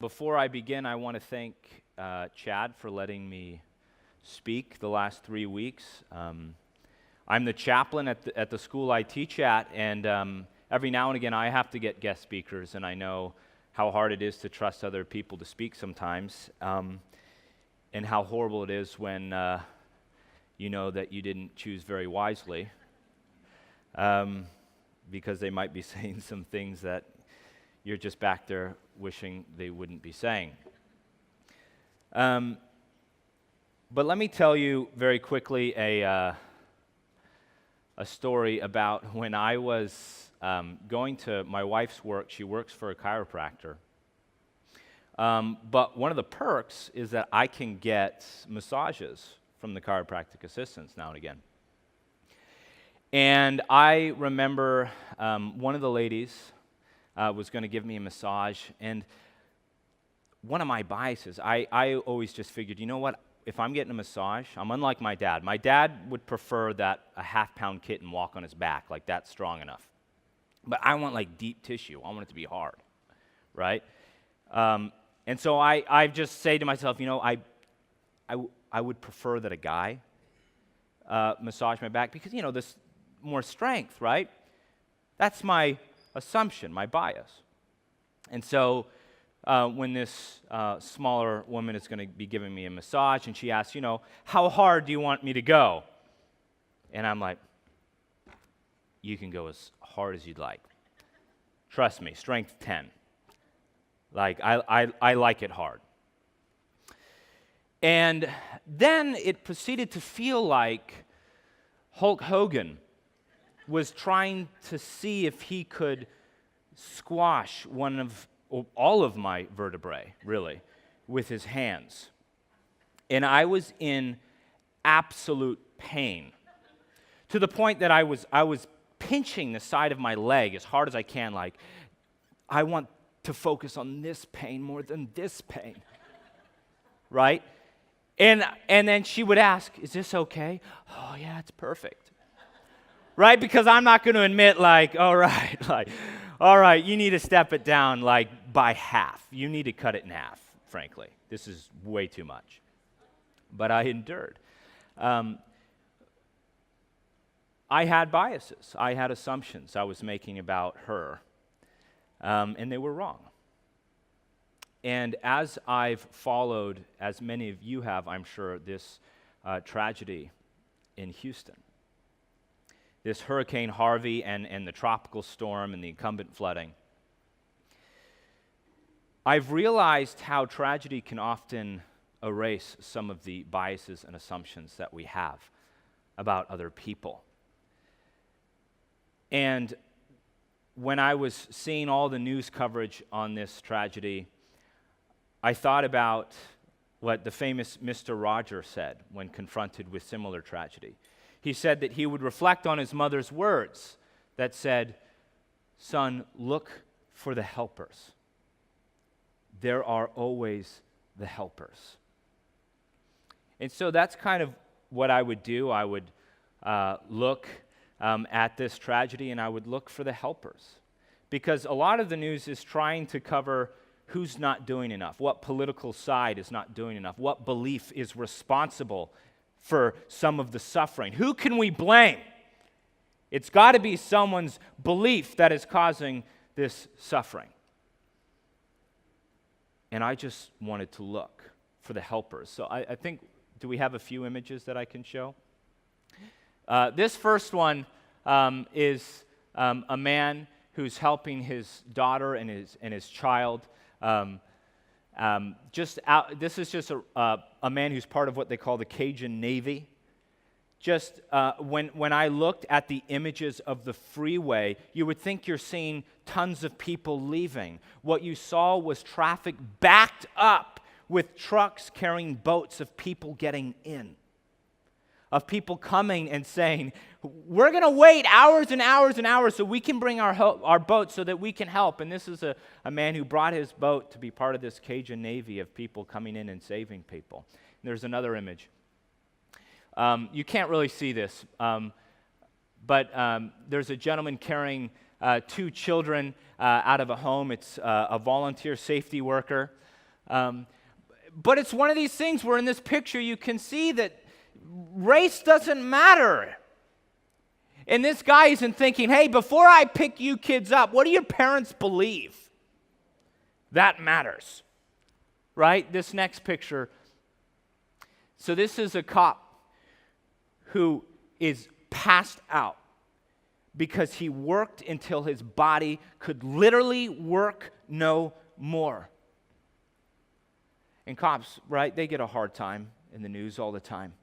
Before I begin, I want to thank Chad for letting me speak the last 3 weeks. I'm the chaplain at the school I teach at, and every now and again I have to get guest speakers, and I know how hard it is to trust other people to speak sometimes, and how horrible it is when you know that you didn't choose very wisely, because they might be saying some things that you're just back there wishing they wouldn't be saying. But let me tell you very quickly a story about when I was going to my wife's work. She works for a chiropractor. But one of the perks is that I can get massages from the chiropractic assistants now and again. And I remember one of the ladies was going to give me a massage, and one of my biases, I always just figured, you know what, if I'm getting a massage, I'm unlike my dad. My dad would prefer that a half-pound kitten walk on his back, like that's strong enough. But I want like deep tissue. I want it to be hard, right? And so I just say to myself, you know, I would prefer that a guy massage my back because, you know, this more strength, right? That's my assumption, my bias. And so when this smaller woman is going to be giving me a massage, and she asks, you know, how hard do you want me to go? And I'm like, you can go as hard as you'd like. Trust me, strength 10. Like, I like it hard. And then it proceeded to feel like Hulk Hogan was trying to see if he could squash all of my vertebrae, really, with his hands. And I was in absolute pain, to the point that I was pinching the side of my leg as hard as I can, like, I want to focus on this pain more than this pain, right? And then she would ask, is this okay? Oh, yeah, it's perfect. Right? Because I'm not going to admit, like, all right, you need to step it down, like, by half. You need to cut it in half, frankly. This is way too much. But I endured. I had biases. I had assumptions I was making about her, and they were wrong. And as I've followed, as many of you have, I'm sure, this tragedy in Houston, this Hurricane Harvey and the tropical storm and the incumbent flooding, I've realized how tragedy can often erase some of the biases and assumptions that we have about other people. And when I was seeing all the news coverage on this tragedy, I thought about what the famous Mr. Rogers said when confronted with similar tragedy. He said that he would reflect on his mother's words that said, "Son, look for the helpers. There are always the helpers." And so that's kind of what I would do. I would look at this tragedy, and I would look for the helpers. Because a lot of the news is trying to cover who's not doing enough, what political side is not doing enough, what belief is responsible for some of the suffering. Who can we blame? It's got to be someone's belief that is causing this suffering. And I just wanted to look for the helpers. So I think, do we have a few images that I can show? This first one is a man who's helping his daughter and his child. This is just a man who's part of what they call the Cajun Navy. Just when I looked at the images of the freeway, you would think you're seeing tons of people leaving. What you saw was traffic backed up with trucks carrying boats of people getting in, of people coming and saying, we're going to wait hours and hours and hours so we can bring our boat so that we can help. And this is a man who brought his boat to be part of this Cajun Navy of people coming in and saving people. And there's another image. You can't really see this, but there's a gentleman carrying 2 children out of a home. It's a volunteer safety worker. But it's one of these things where in this picture you can see that race doesn't matter. And this guy isn't thinking, hey, before I pick you kids up, what do your parents believe? That matters, right? This next picture. So this is a cop who is passed out because he worked until his body could literally work no more. And cops, right, they get a hard time in the news all the time.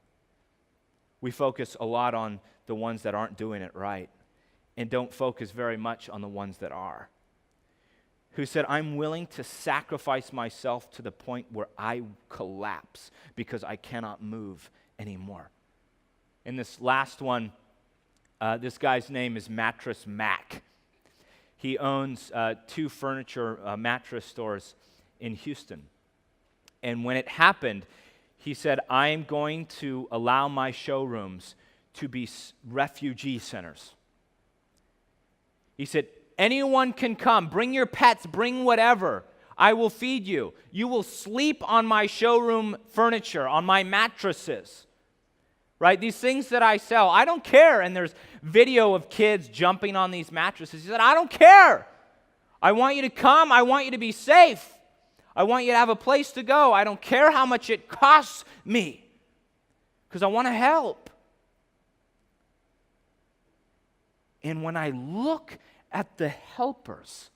We focus a lot on the ones that aren't doing it right and don't focus very much on the ones that are. Who said, I'm willing to sacrifice myself to the point where I collapse because I cannot move anymore. In this last one, this guy's name is Mattress Mac. He owns 2 furniture mattress stores in Houston. And when it happened, he said, I'm going to allow my showrooms to be refugee centers. He said, anyone can come. Bring your pets. Bring whatever. I will feed you. You will sleep on my showroom furniture, on my mattresses. Right? These things that I sell, I don't care. And there's video of kids jumping on these mattresses. He said, I don't care. I want you to come. I want you to be safe. I want you to have a place to go. I don't care how much it costs me because I want to help. And when I look at the helpers,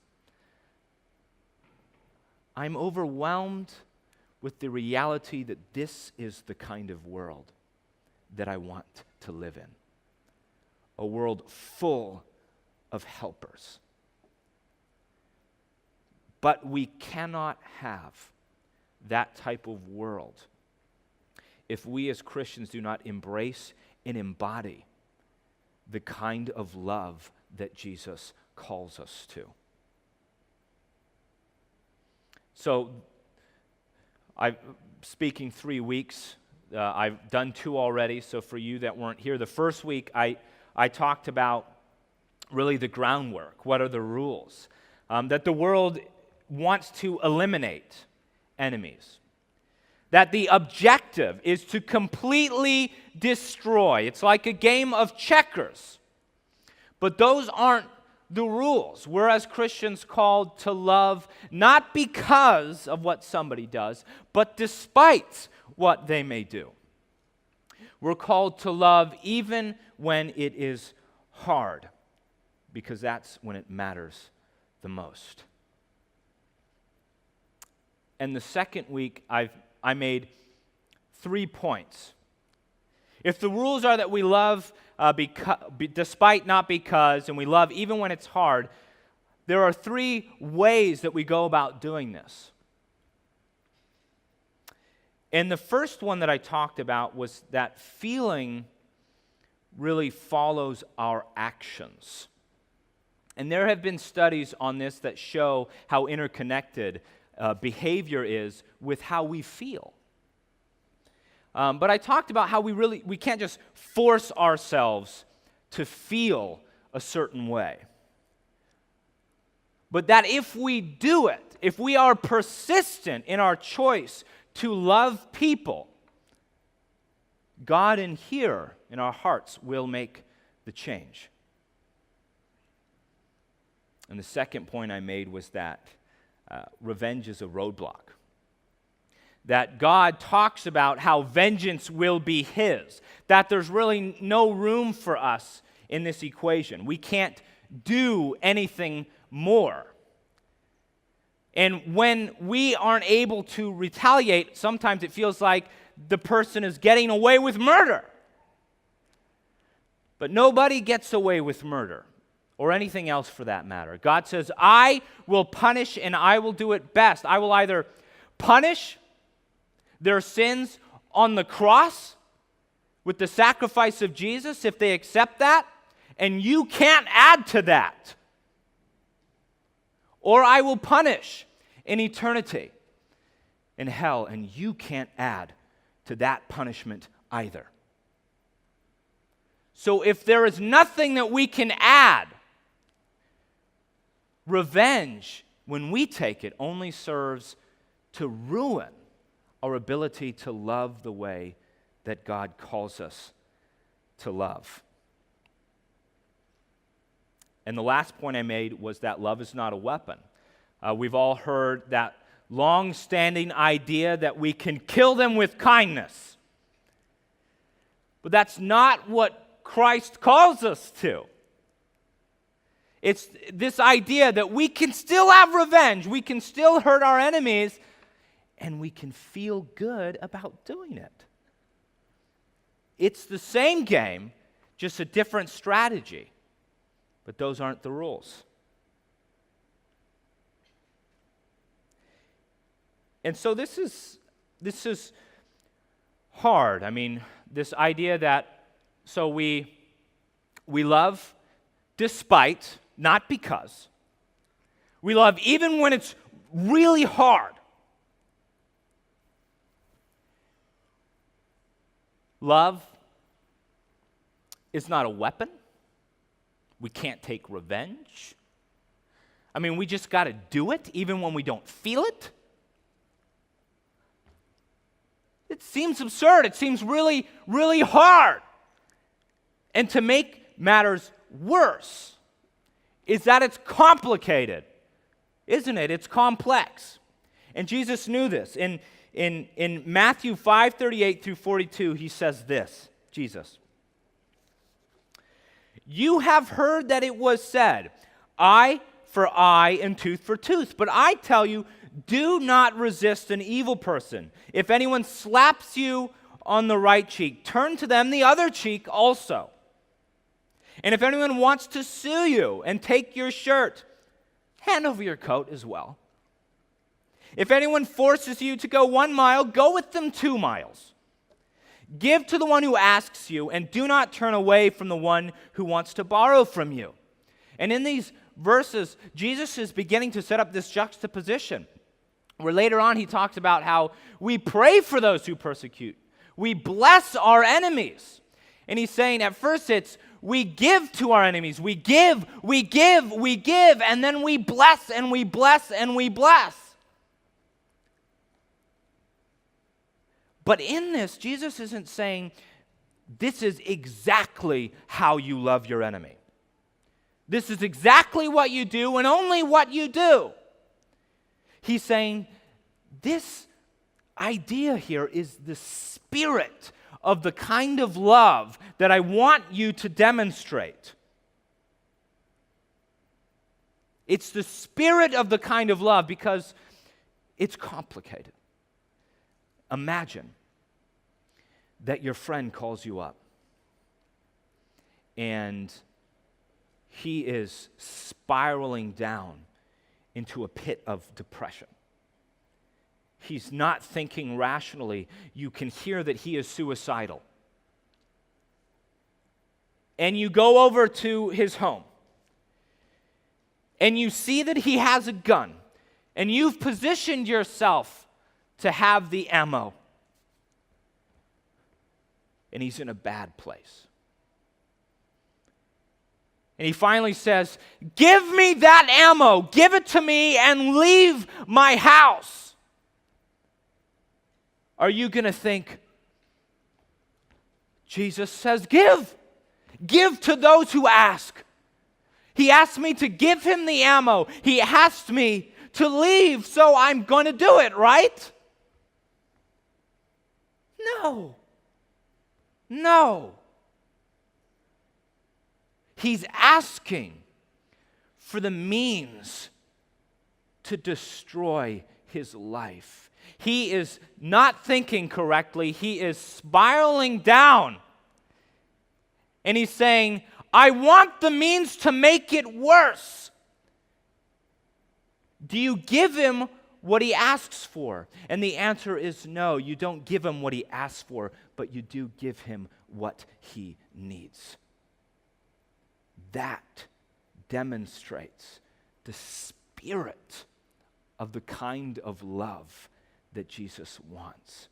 I'm overwhelmed with the reality that this is the kind of world that I want to live in. A world full of helpers. But we cannot have that type of world if we as Christians do not embrace and embody the kind of love that Jesus calls us to. So, I'm speaking 3 weeks. I've done 2 already, so for you that weren't here, the first week I talked about really the groundwork. What are the rules? That the world wants to eliminate enemies. That the objective is to completely destroy. It's like a game of checkers. But those aren't the rules. We're as Christians called to love not because of what somebody does, but despite what they may do. We're called to love even when it is hard, because that's when it matters the most. And the second week, I made 3 points. If the rules are that we love despite, not because, and we love even when it's hard, there are 3 ways that we go about doing this. And the first one that I talked about was that feeling really follows our actions. And there have been studies on this that show how interconnected behavior is with how we feel. But I talked about how we can't just force ourselves to feel a certain way. But that if we do it, if we are persistent in our choice to love people, God in here in our hearts will make the change. And the second point I made was that revenge is a roadblock. That God talks about how vengeance will be His. That there's really no room for us in this equation. We can't do anything more. And when we aren't able to retaliate, sometimes it feels like the person is getting away with murder. But nobody gets away with murder, or anything else for that matter. God says, I will punish and I will do it best. I will either punish their sins on the cross with the sacrifice of Jesus, if they accept that, and you can't add to that. Or I will punish in eternity in hell, and you can't add to that punishment either. So if there is nothing that we can add, revenge, when we take it, only serves to ruin our ability to love the way that God calls us to love. And the last point I made was that love is not a weapon. We've all heard that long-standing idea that we can kill them with kindness. But that's not what Christ calls us to. It's this idea that we can still have revenge, we can still hurt our enemies, and we can feel good about doing it. It's the same game, just a different strategy. But those aren't the rules. And so this is hard. I mean, this idea that so we love despite, not because. We love even when it's really hard. Love is not a weapon. We can't take revenge. I mean, we just got to do it even when we don't feel it. It seems absurd. It seems really, really hard. And to make matters worse is that it's complicated, isn't it? It's complex. And Jesus knew this. In Matthew 5:38 through 42, he says this, Jesus. You have heard that it was said, eye for eye and tooth for tooth. But I tell you, do not resist an evil person. If anyone slaps you on the right cheek, turn to them the other cheek also. And if anyone wants to sue you and take your shirt, hand over your coat as well. If anyone forces you to go 1 mile, go with them 2 miles. Give to the one who asks you, and do not turn away from the one who wants to borrow from you. And in these verses, Jesus is beginning to set up this juxtaposition, where later on he talks about how we pray for those who persecute. We bless our enemies. And he's saying at first it's we give to our enemies. We give, and then we bless and we bless and we bless. But in this, Jesus isn't saying this is exactly how you love your enemy. This is exactly what you do and only what you do. He's saying this idea here is the spirit of the kind of love that I want you to demonstrate. It's the spirit of the kind of love because it's complicated. Imagine that your friend calls you up and he is spiraling down into a pit of depression. He's not thinking rationally. You can hear that he is suicidal. And you go over to his home and you see that he has a gun and you've positioned yourself to have the ammo. And he's in a bad place. And he finally says, give me that ammo, give it to me, and leave my house. Are you going to think, Jesus says, give. Give to those who ask. He asked me to give him the ammo. He asked me to leave, so I'm going to do it, right? No. He's asking for the means to destroy his life. He is not thinking correctly. He is spiraling down. And he's saying, I want the means to make it worse. Do you give him what he asks for? And the answer is no. You don't give him what he asks for, but you do give him what he needs. That demonstrates the spirit of the kind of love that Jesus wants.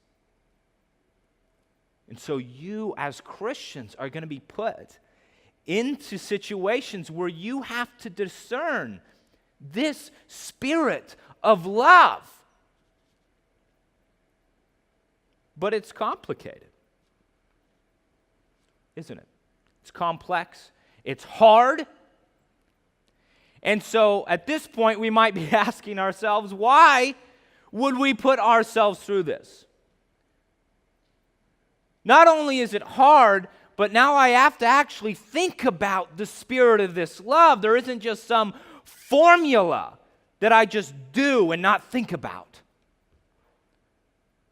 And so you as Christians are going to be put into situations where you have to discern this spirit of love. But it's complicated, isn't it? It's complex. It's hard. And so at this point, we might be asking ourselves, why would we put ourselves through this? Not only is it hard, but now I have to actually think about the spirit of this love. There isn't just some formula that I just do and not think about.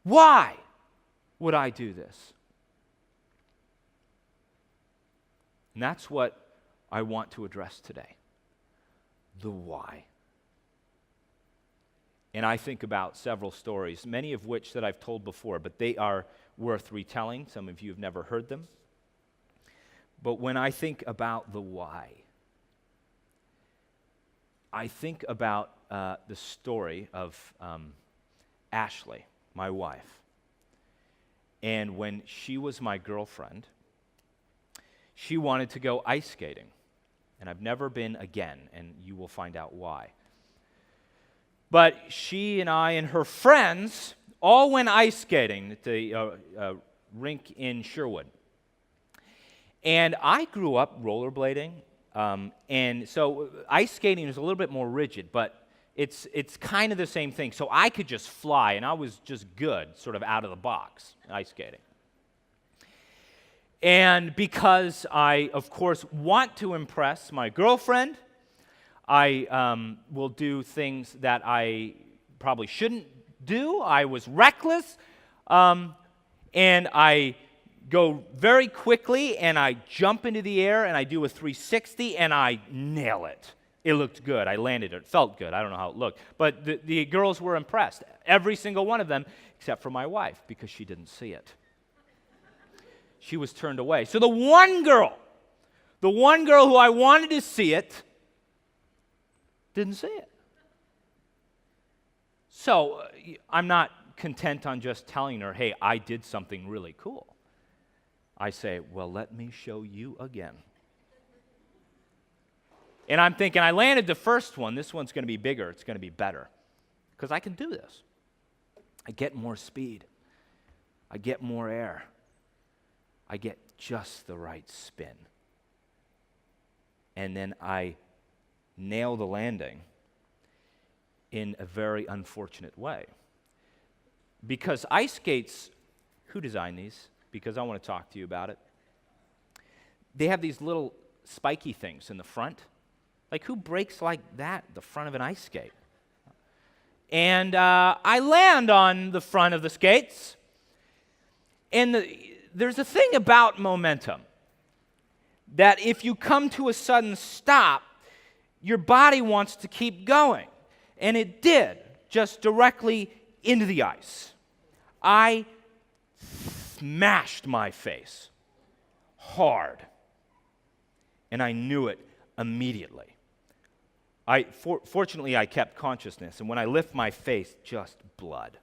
Why would I do this? And that's what I want to address today. The why. And I think about several stories, many of which that I've told before, but they are worth retelling. Some of you have never heard them. But when I think about the why, I think about the story of Ashley, my wife. And when she was my girlfriend, she wanted to go ice skating. And I've never been again, and you will find out why. But she and I and her friends all went ice skating at the rink in Sherwood. And I grew up rollerblading, and so ice skating is a little bit more rigid, but it's kind of the same thing. So I could just fly, and I was just good, sort of out of the box, ice skating. And because I, of course, want to impress my girlfriend, I will do things that I probably shouldn't do. I was reckless, and I go very quickly, and I jump into the air, and I do a 360, and I nail it. It looked good. I landed it. It felt good. I don't know how it looked. But the girls were impressed, every single one of them, except for my wife, because she didn't see it. She was turned away. So the one girl who I wanted to see it, didn't see it. So I'm not content on just telling her, hey, I did something really cool. I say, well, let me show you again. And I'm thinking, I landed the first one. This one's going to be bigger. It's going to be better. Because I can do this. I get more speed. I get more air. I get just the right spin. And then I nail the landing in a very unfortunate way. Because ice skates, who designed these? Because I want to talk to you about it. They have these little spiky things in the front. Like, who breaks like that, the front of an ice skate? And I land on the front of the skates. And there's a thing about momentum that if you come to a sudden stop, your body wants to keep going. And it did, just directly into the ice. I smashed my face hard. And I knew it immediately. Fortunately, I kept consciousness. And when I lift my face, just blood.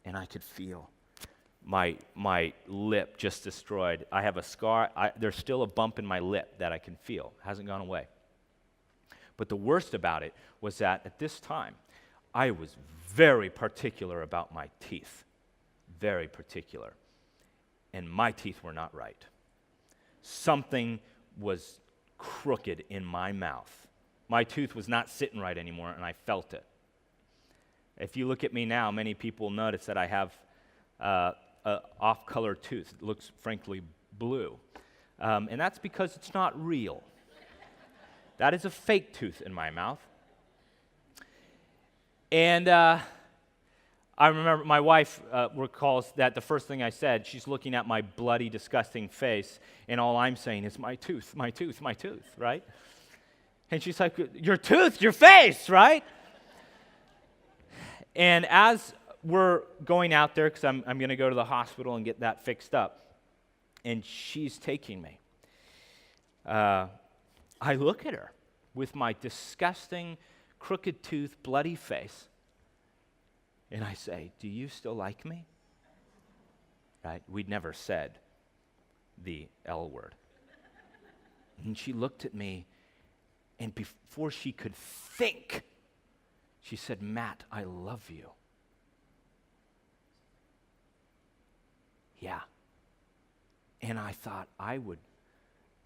And I could feel my lip just destroyed. I have a scar. There's still a bump in my lip that I can feel. It hasn't gone away. But the worst about it was that at this time, I was very particular about my teeth. Very particular. And my teeth were not right. Something was crooked in my mouth. My tooth was not sitting right anymore, and I felt it. If you look at me now, many people notice that I have an off-color tooth. It looks, frankly, blue. And that's because it's not real. That is a fake tooth in my mouth. And I remember my wife recalls that the first thing I said, she's looking at my bloody, disgusting face, and all I'm saying is, my tooth, my tooth, my tooth, right? And she's like, your tooth, your face, right? And as we're going out there, because I'm going to go to the hospital and get that fixed up, and she's taking me, I look at her with my disgusting, crooked tooth, bloody face, and I say, do you still like me? Right? We'd never said the L word. And she looked at me, and before she could think, she said, Matt, I love you. Yeah. And I thought I would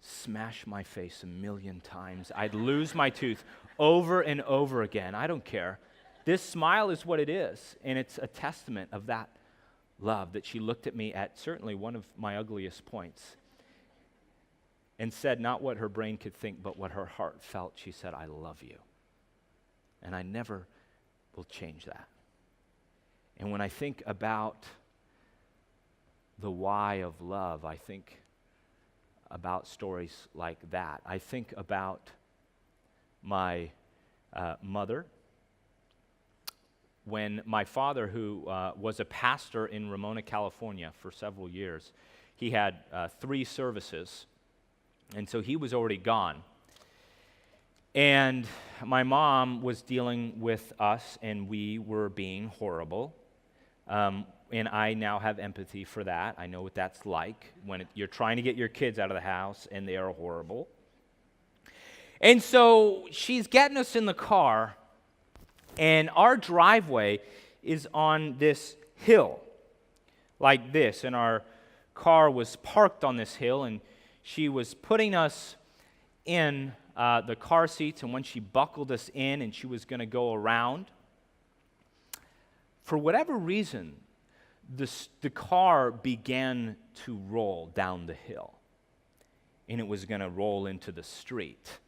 smash my face 1,000,000 times. I'd lose my tooth over and over again. I don't care. This smile is what it is, and it's a testament of that love that she looked at me at certainly one of my ugliest points and said not what her brain could think, but what her heart felt. She said, I love you. And I never will change that. And when I think about the why of love, I think about stories like that. I think about my mother. When my father, who was a pastor in Ramona, California for several years, he had 3 services, and so he was already gone. And my mom was dealing with us, and we were being horrible. And I now have empathy for that. I know what that's like when you're trying to get your kids out of the house, and they are horrible. And so she's getting us in the car, and our driveway is on this hill, like this, and our car was parked on this hill, and she was putting us in the car seats, and when she buckled us in and she was going to go around, for whatever reason, the car began to roll down the hill, and it was going to roll into the street.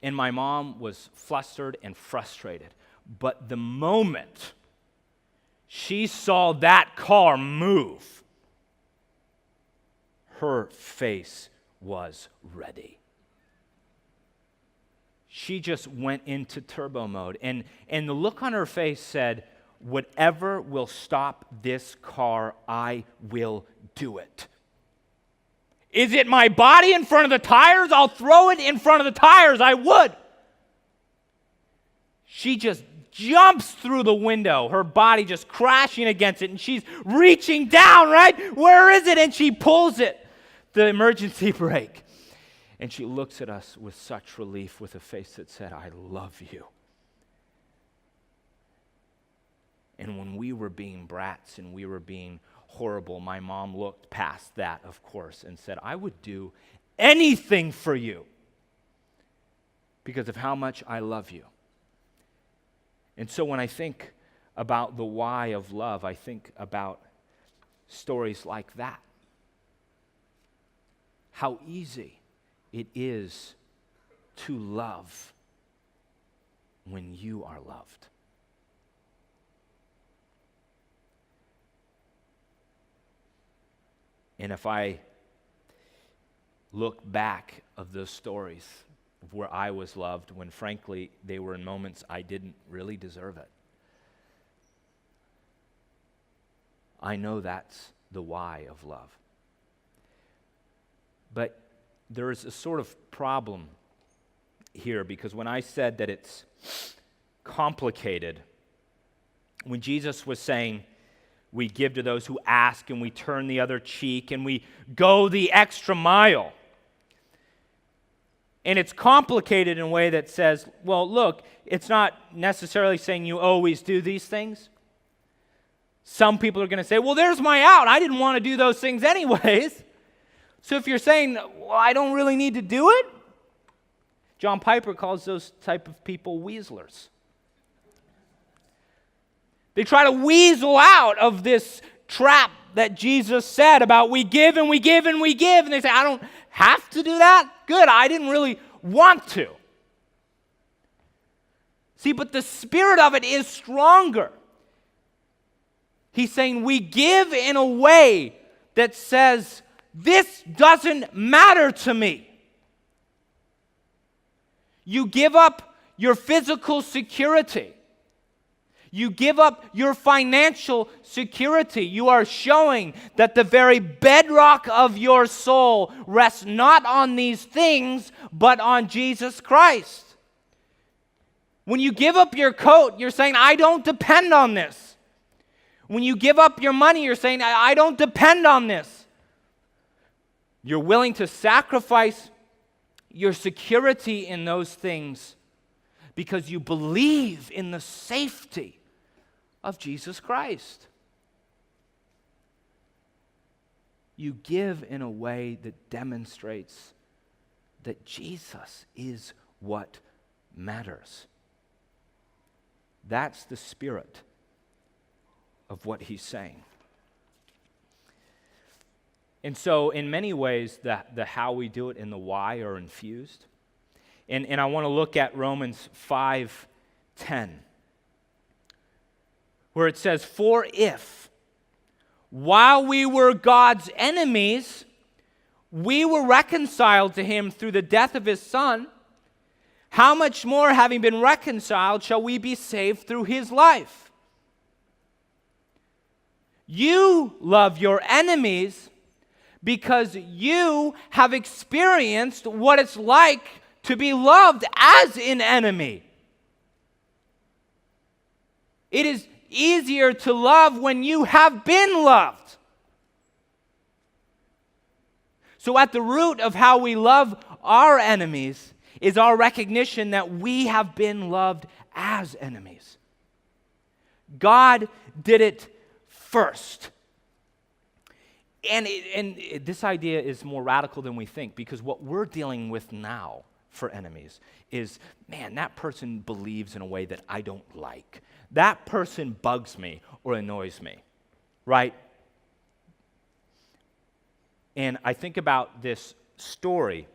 And my mom was flustered and frustrated, but the moment she saw that car move, her face was ready. She just went into turbo mode, and the look on her face said, whatever will stop this car, I will do it. Is it my body in front of the tires? I'll throw it in front of the tires. I would. She just jumps through the window, her body just crashing against it, and she's reaching down, right? Where is it? And she pulls it, the emergency brake. And she looks at us with such relief, with a face that said, I love you. And when we were being brats and we were being horrible, my mom looked past that, of course, and said, I would do anything for you because of how much I love you. And so when I think about the why of love, I think about stories like that. How easy it is to love when you are loved. And if I look back of those stories of where I was loved, when frankly they were in moments I didn't really deserve it, I know that's the why of love. But there is a sort of problem here, because when I said that it's complicated, when Jesus was saying, we give to those who ask, and we turn the other cheek, and we go the extra mile. And it's complicated in a way that says, well, look, it's not necessarily saying you always do these things. Some people are going to say, well, there's my out. I didn't want to do those things anyways. So if you're saying, well, I don't really need to do it, John Piper calls those type of people weaselers. They try to weasel out of this trap that Jesus said about we give and we give and we give. And they say, I don't have to do that? Good, I didn't really want to. See, but the spirit of it is stronger. He's saying we give in a way that says, this doesn't matter to me. You give up your physical security. You give up your financial security. You are showing that the very bedrock of your soul rests not on these things, but on Jesus Christ. When you give up your coat, you're saying, I don't depend on this. When you give up your money, you're saying, I don't depend on this. You're willing to sacrifice your security in those things because you believe in the safety of Jesus Christ. You give in a way that demonstrates that Jesus is what matters. That's the spirit of what he's saying. And so in many ways, the how we do it and the why are infused. And I want to look at Romans 5:10, where it says, "For if, while we were God's enemies, we were reconciled to him through the death of his Son, how much more, having been reconciled, shall we be saved through his life? You love your enemies because you have experienced what it's like to be loved as an enemy." It is easier to love when you have been loved. So at the root of how we love our enemies is our recognition that we have been loved as enemies. God did it first. And this idea is more radical than we think, because what we're dealing with now for enemies is, man, that person believes in a way that I don't like. That person bugs me or annoys me, right? And I think about this story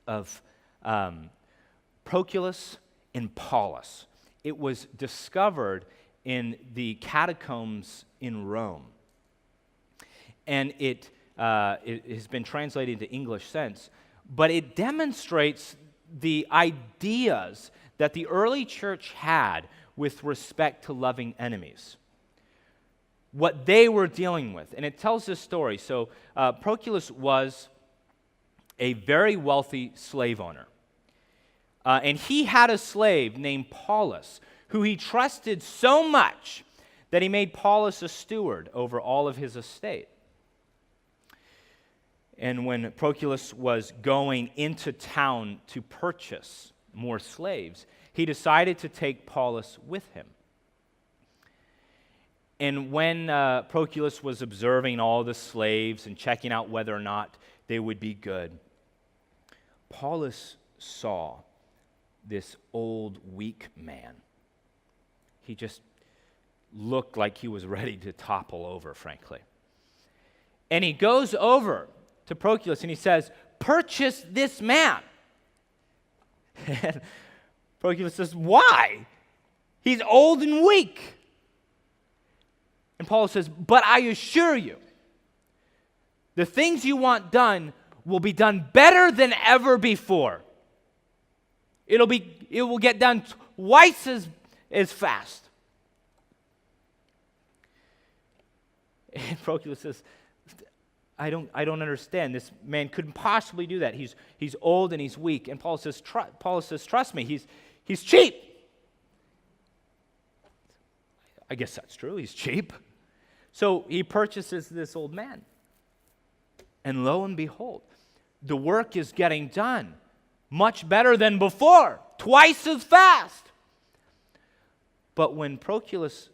of Proculus and Paulus. It was discovered in the catacombs in Rome. And it has been translated into English since, but it demonstrates the ideas that the early church had with respect to loving enemies, what they were dealing with. And it tells this story. So Proculus was a very wealthy slave owner. And he had a slave named Paulus, who he trusted so much that he made Paulus a steward over all of his estate. And when Proculus was going into town to purchase more slaves, he decided to take Paulus with him. And when Proculus was observing all the slaves and checking out whether or not they would be good, Paulus saw this old, weak man. He just looked like he was ready to topple over, frankly. And he goes over to Proculus and he says, "Purchase this man." And Proculus says, "Why? He's old and weak." And Paulus says, "But I assure you, the things you want done will be done better than ever before. It will get done twice as fast." And Proculus says, I don't understand. This man couldn't possibly do that. He's old and he's weak. And Paulus says, "Trust me, he's cheap." I guess that's true. He's cheap. So he purchases this old man. And lo and behold, the work is getting done much better than before, twice as fast. But when Proculus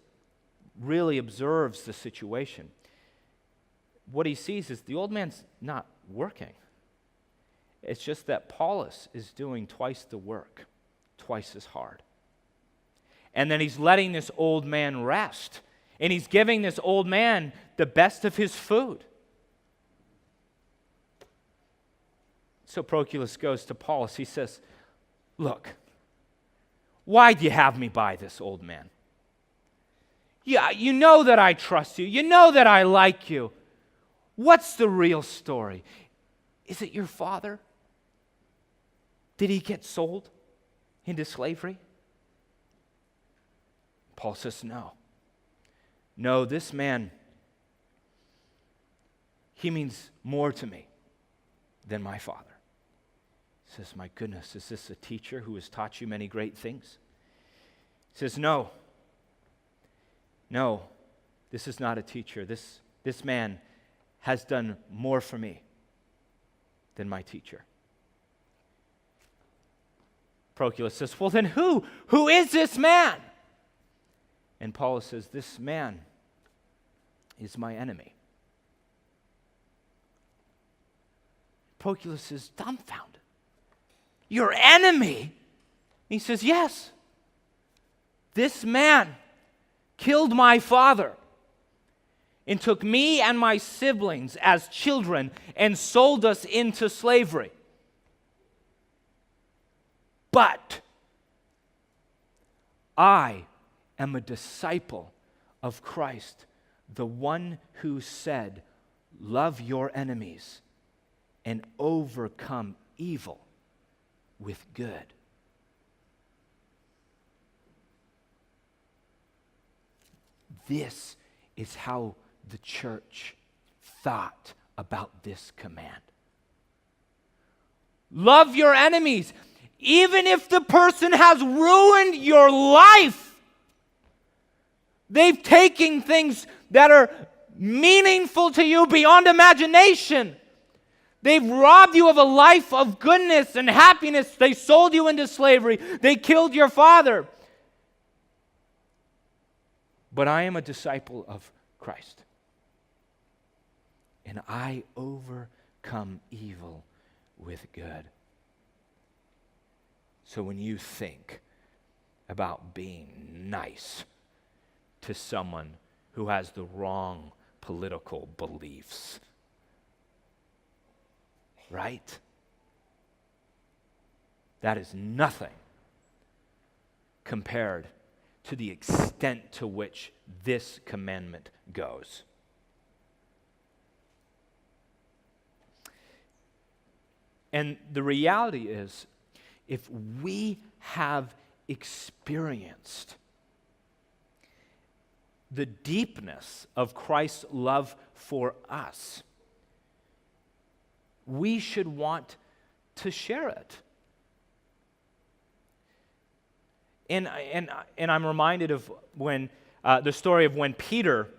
really observes the situation, what he sees is the old man's not working. It's just that Paulus is doing twice the work, twice as hard. And then he's letting this old man rest. And he's giving this old man the best of his food. So Proculus goes to Paulus. He says, "Look, why do you have me buy this old man? Yeah, you know that I trust you. You know that I like you. What's the real story? Is it your father? Did he get sold into slavery?" Paul says, No, this man, he means more to me than my father. He says, "My goodness, is this a teacher who has taught you many great things?" He says, No, this is not a teacher. This man has done more for me than my teacher. Proculus says, "Well, then who is this man?" And Paulus says, "This man is my enemy." Proculus is dumbfounded. Your enemy? He says, yes. This man killed my father and took me and my siblings as children and sold us into slavery. But I am a disciple of Christ, the one who said, love your enemies and overcome evil with good. This is how the church thought about this command. Love your enemies, even if the person has ruined your life. They've taken things that are meaningful to you beyond imagination. They've robbed you of a life of goodness and happiness. They sold you into slavery. They killed your father. But I am a disciple of Christ. And I overcome evil with good. So when you think about being nice to someone who has the wrong political beliefs, right? That is nothing compared to the extent to which this commandment goes. And the reality is, if we have experienced the deepness of Christ's love for us, we should want to share it. And I'm reminded of when the story of when Peter,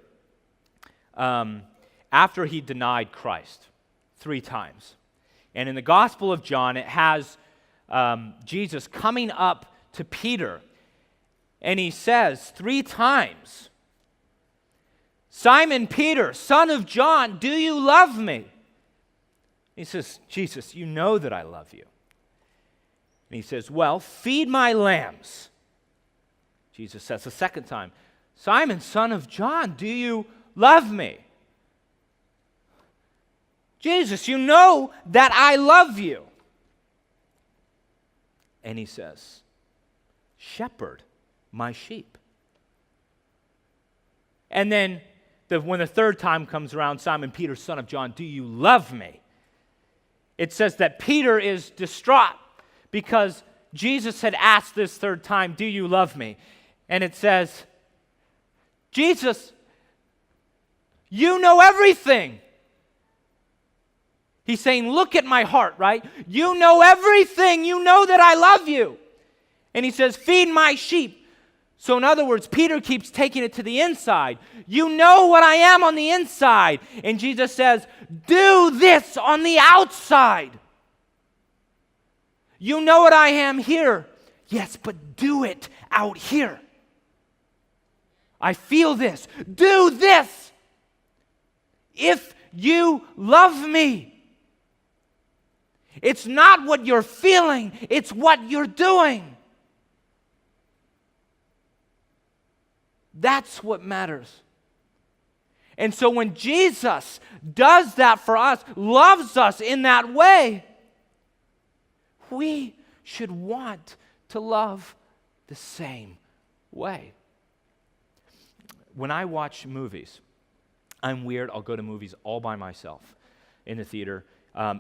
after he denied Christ 3 times, and in the Gospel of John, it has Jesus coming up to Peter, and he says 3 times, Simon Peter, son of John, do you love me? He says, Jesus, you know that I love you. And he says, well, feed my lambs. Jesus says the 2nd time, Simon, son of John, do you love me? Jesus, you know that I love you. And he says, shepherd my sheep. And then when the 3rd time comes around, Simon Peter, son of John, do you love me? It says that Peter is distraught because Jesus had asked this 3rd time, do you love me? And it says, Jesus, you know everything. He's saying, look at my heart, right? You know everything. You know that I love you. And he says, feed my sheep. So in other words, Peter keeps taking it to the inside. You know what I am on the inside. And Jesus says, do this on the outside. You know what I am here. Yes, but do it out here. I feel this. Do this. If you love me. It's not what you're feeling, it's what you're doing. That's what matters. And so when Jesus does that for us, loves us in that way, we should want to love the same way. When I watch movies, I'm weird. I'll go to movies all by myself in the theater.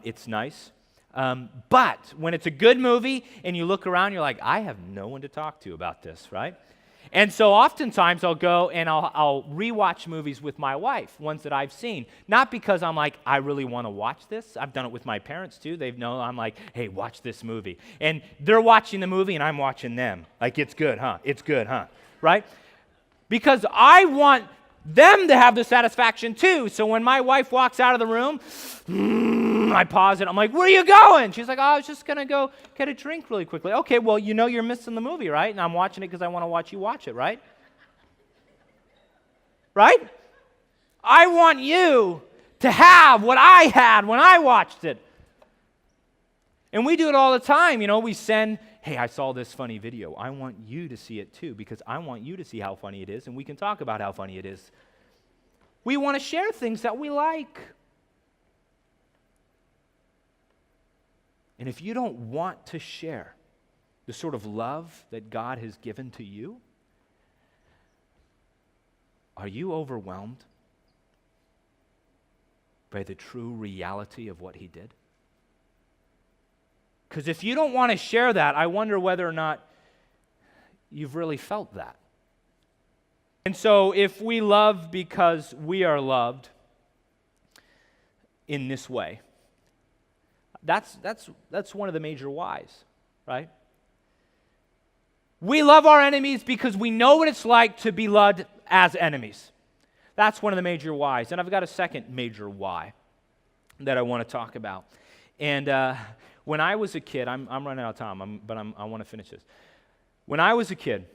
It's nice. But when it's a good movie and you look around, you're like, I have no one to talk to about this, right? And so oftentimes I'll go and I'll rewatch movies with my wife, ones that I've seen. Not because I'm like, I really want to watch this. I've done it with my parents too. They know I'm like, hey, watch this movie. And they're watching the movie and I'm watching them. Like, it's good, huh? It's good, huh? Right? Because I want them to have the satisfaction too. So when my wife walks out of the room, I pause it. I'm like, where are you going? She's like, oh, I was just going to go get a drink really quickly. Okay, well, you know you're missing the movie, right? And I'm watching it because I want to watch you watch it, right? Right? I want you to have what I had when I watched it. And we do it all the time. We send, hey, I saw this funny video. I want you to see it too because I want you to see how funny it is, and we can talk about how funny it is. We want to share things that we like. And if you don't want to share the sort of love that God has given to you, are you overwhelmed by the true reality of what He did? Because if you don't want to share that, I wonder whether or not you've really felt that. And so if we love because we are loved in this way, that's one of the major whys, right? We love our enemies because we know what it's like to be loved as enemies. That's one of the major whys. And I've got a second major why that I want to talk about. And when I was a kid, I'm running out of time, but I want to finish this. When I was a kid,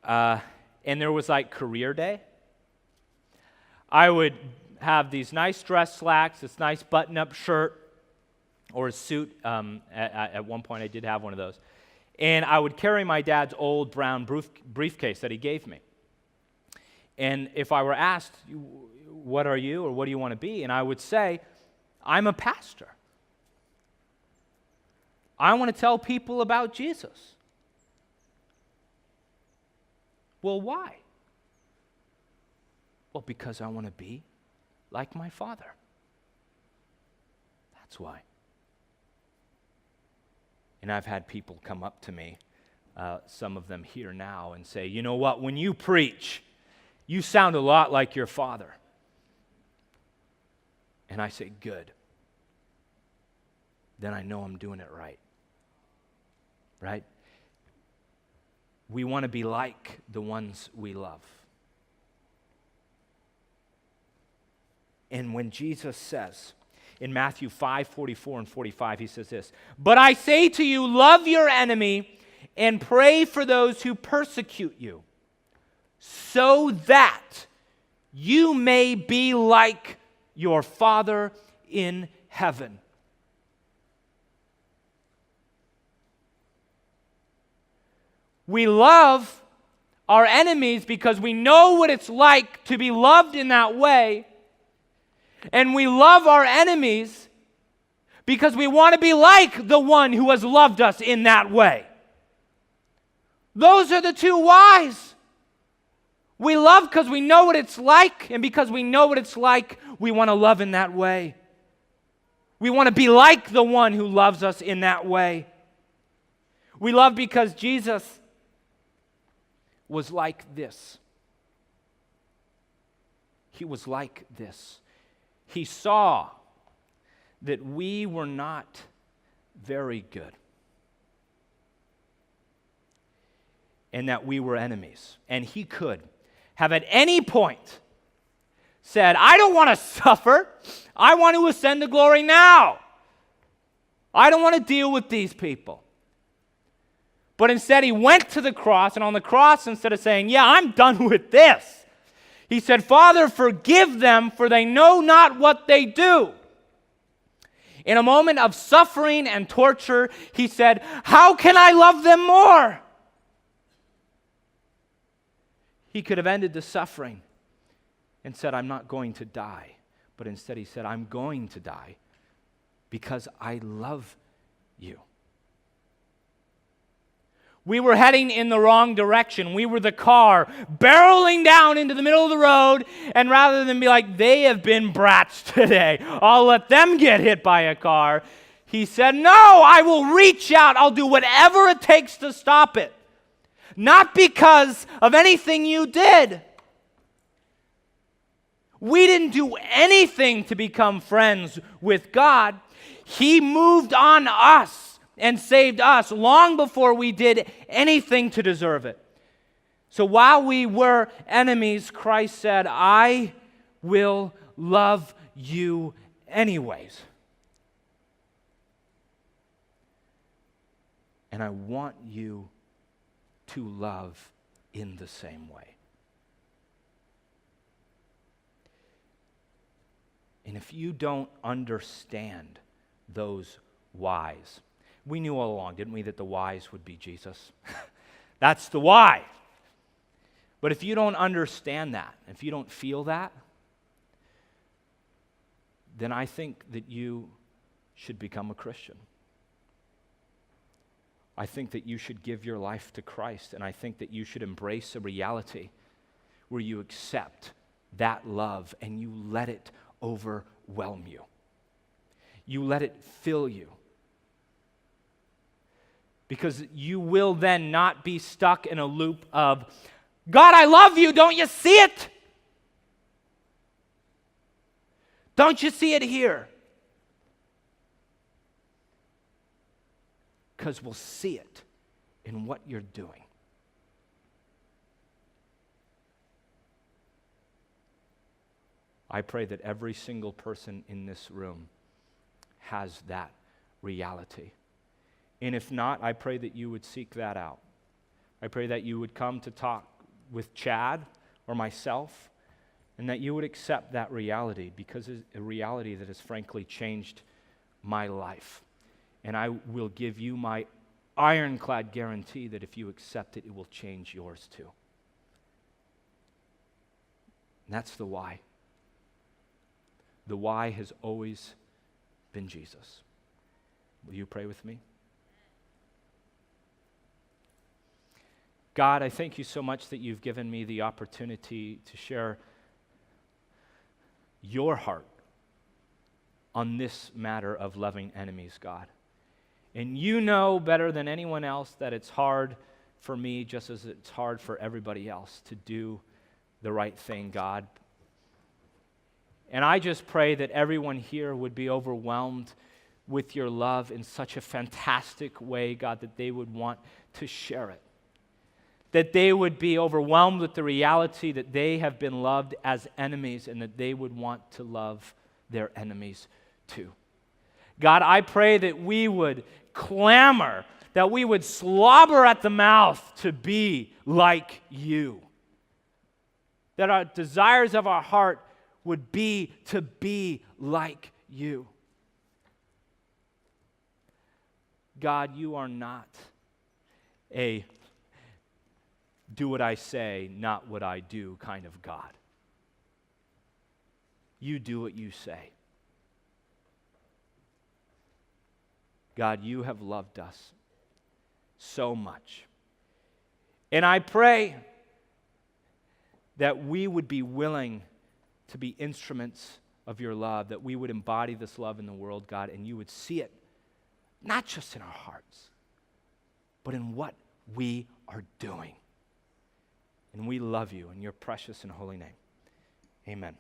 and there was like career day, I would have these nice dress slacks, this nice button-up shirt, or a suit. At one point I did have one of those. And I would carry my dad's old brown briefcase that he gave me. And if I were asked, what are you or what do you want to be? And I would say, I'm a pastor. I want to tell people about Jesus. Well, why? Well, because I want to be like my Father. That's why. And I've had people come up to me, some of them here now, and say, you know what, when you preach, you sound a lot like your Father. And I say, good. Then I know I'm doing it right. Right? We want to be like the ones we love. And when Jesus says, in Matthew 5:44 and 45, he says this, but I say to you, love your enemy and pray for those who persecute you, so that you may be like your Father in heaven. We love our enemies because we know what it's like to be loved in that way. And we love our enemies because we want to be like the one who has loved us in that way. Those are the two whys. We love because we know what it's like, and because we know what it's like, we want to love in that way. We want to be like the one who loves us in that way. We love because Jesus was like this. He was like this. He saw that we were not very good and that we were enemies. And he could have at any point said, I don't want to suffer. I want to ascend to glory now. I don't want to deal with these people. But instead he went to the cross, and on the cross, instead of saying, yeah, I'm done with this, he said, Father, forgive them, for they know not what they do. In a moment of suffering and torture, he said, how can I love them more? He could have ended the suffering and said, I'm not going to die. But instead he said, I'm going to die because I love you. We were heading in the wrong direction. We were the car barreling down into the middle of the road, and rather than be like, they have been brats today, I'll let them get hit by a car, he said, no, I will reach out. I'll do whatever it takes to stop it. Not because of anything you did. We didn't do anything to become friends with God. He moved on us and saved us long before we did anything to deserve it. So while we were enemies, Christ said, I will love you anyways. And I want you to love in the same way. And if you don't understand those wise. We knew all along, didn't we, that the wise would be Jesus? That's the why. But if you don't understand that, if you don't feel that, then I think that you should become a Christian. I think that you should give your life to Christ, and I think that you should embrace a reality where you accept that love and you let it overwhelm you. You let it fill you. Because you will then not be stuck in a loop of, God, I love you, don't you see it? Don't you see it here? Because we'll see it in what you're doing. I pray that every single person in this room has that reality. And if not, I pray that you would seek that out. I pray that you would come to talk with Chad or myself, and that you would accept that reality, because it's a reality that has frankly changed my life. And I will give you my ironclad guarantee that if you accept it, it will change yours too. And that's the why. The why has always been Jesus. Will you pray with me? God, I thank you so much that you've given me the opportunity to share your heart on this matter of loving enemies, God. And you know better than anyone else that it's hard for me, just as it's hard for everybody else to do the right thing, God. And I just pray that everyone here would be overwhelmed with your love in such a fantastic way, God, that they would want to share it. That they would be overwhelmed with the reality that they have been loved as enemies, and that they would want to love their enemies too. God, I pray that we would clamor, that we would slobber at the mouth to be like you. That our desires of our heart would be to be like you. God, you are not a do what I say, not what I do kind of God. You do what you say. God, you have loved us so much. And I pray that we would be willing to be instruments of your love, that we would embody this love in the world, God, and you would see it not just in our hearts, but in what we are doing. And we love you in your precious and holy name. Amen.